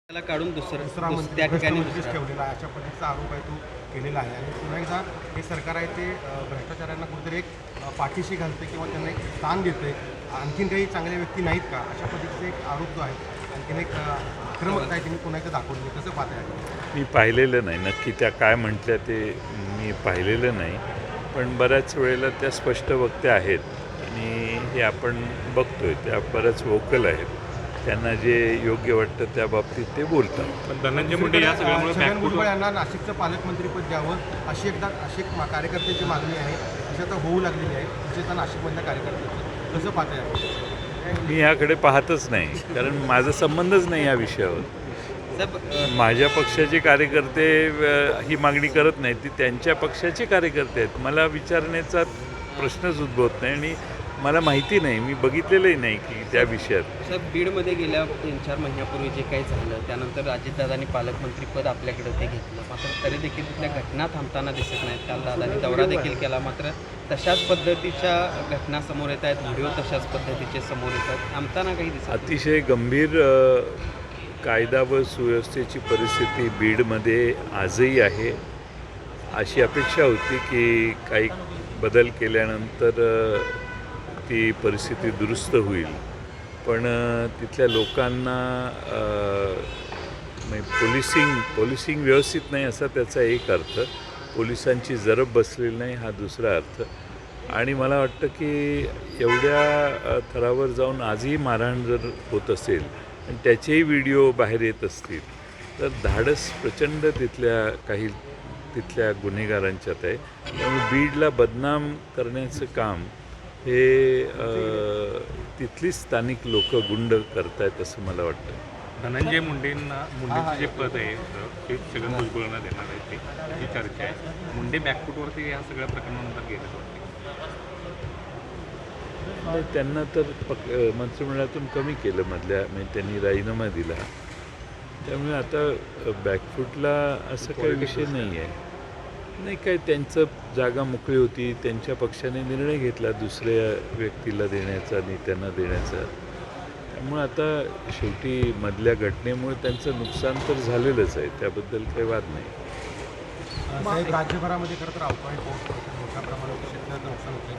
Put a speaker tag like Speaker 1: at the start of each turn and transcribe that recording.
Speaker 1: त्याला काढून
Speaker 2: दुसरा
Speaker 1: त्या
Speaker 2: मंत्री
Speaker 1: ठिकाणी
Speaker 2: मंत्रीच ठेवलेला आहे, अशा पद्धतीचा आरोप आहे तो केलेला आहे. आणि पुन्हा एकदा हे सरकार आहे ते भ्रष्टाचारांना कुठेतरी एक पाठीशी घालते किंवा त्यांना एक स्थान देते. आणखीन काही चांगल्या व्यक्ती नाहीत का, अशा पद्धतीचा एक आरोप जो आहे आणखीन एक आक्रमकता आहे त्यांनी पुन्हा एकदा दाखवली. कसं पाहताय?
Speaker 3: मी पाहिलेलं नाही नक्की त्या काय म्हटल्या ते मी पाहिलेलं नाही, पण बऱ्याच वेळेला त्या स्पष्ट वक्त्या आहेत आणि हे आपण बघतोय त्या बऱ्याच वोकल आहेत. त्यांना जे योग्य वाटतं त्या बाबतीत ते बोलतात.
Speaker 4: पण धनंजय मुंडे या सगळ्यामुळे
Speaker 2: छगन भुजबळ यांना नाशिकचं पालकमंत्रीपद द्यावं अशी कार्यकर्त्याची मागणी आहे, अशी आता होऊ लागलेली आहे. विशेषतः नाशिकमधल्या कार्यकर्त्यांचं कसं पाहताय?
Speaker 3: मी याकडे पाहतच नाही, कारण माझा संबंधच नाही या विषयावर. माझ्या पक्षाचे कार्यकर्ते ही मागणी करत नाहीत, ती त्यांच्या पक्षाचे कार्यकर्ते आहेत. मला विचारण्याचा प्रश्नच उद्भवत नाही आणि मला माहिती नाही, मी बघितलेलंही नाही की त्या विषयात.
Speaker 1: साहेब, बीडमध्ये गेल्या 3-4 महिन्यापूर्वी जे काही झालं त्यानंतर अजितदादांनी पालकमंत्रीपद आपल्याकडे ते घेतलं, मात्र तरी देखील तिथल्या घटना थांबताना दिसत नाहीत. काल दादांनी दौरा देखील केला, मात्र तशाच पद्धतीच्या घटना समोर येत आहेत, व्हिडिओ तशाच पद्धतीचे समोर येत आहेत, थांबताना काही दिसत नाही.
Speaker 3: अतिशय गंभीर कायदा व सुव्यवस्थेची परिस्थिती बीडमध्ये आजही आहे. अशी अपेक्षा होती की काही बदल केल्यानंतर ती परिस्थिती दुरुस्त होईल, पण तिथल्या लोकांना पोलिसिंग व्यवस्थित नाही असा त्याचा एक अर्थ, पोलिसांची जरब बसलेली नाही हा दुसरा अर्थ. आणि मला वाटतं की एवढ्या थरावर जाऊन आजही मारहाण जर होत असेल आणि त्याचेही व्हिडिओ बाहेर येत असतील तर धाडस प्रचंड तिथल्या गुन्हेगारांच्यात आहे. त्यामुळे बीडला बदनाम करण्याचं काम हे तिथली स्थानिक लोक गुंड करतायत असं मला वाटतं.
Speaker 4: धनंजय मुंडेचं जे पद आहे ते छगन भुजबळांना देणार आहे, ही चर्चा आहे. मुंडे बॅकफूटवरती या सगळ्या प्रकरणानंतर गेलं
Speaker 3: नाही, त्यांना तर मंत्रिमंडळातून कमी केलं म्हणजे त्यांनी राजीनामा दिला. त्यामुळे आता बॅकफूटला असं काही विषय नाही आहे. नाही, काय त्यांचं जागा मोकळी होती, त्यांच्या पक्षाने निर्णय घेतला दुसऱ्या व्यक्तीला देण्याचा, नेत्यांना देण्याचा. त्यामुळे आता शेवटी मधल्या घटनेमुळे त्यांचं नुकसान तर झालेलंच आहे, त्याबद्दल काही वाद नाही.
Speaker 2: साहेब, राज्यभरामध्ये खरं तर अवकाळी पाऊस पडतो, मोठ्या प्रमाणात शेतकऱ्याचं नुकसान होतं.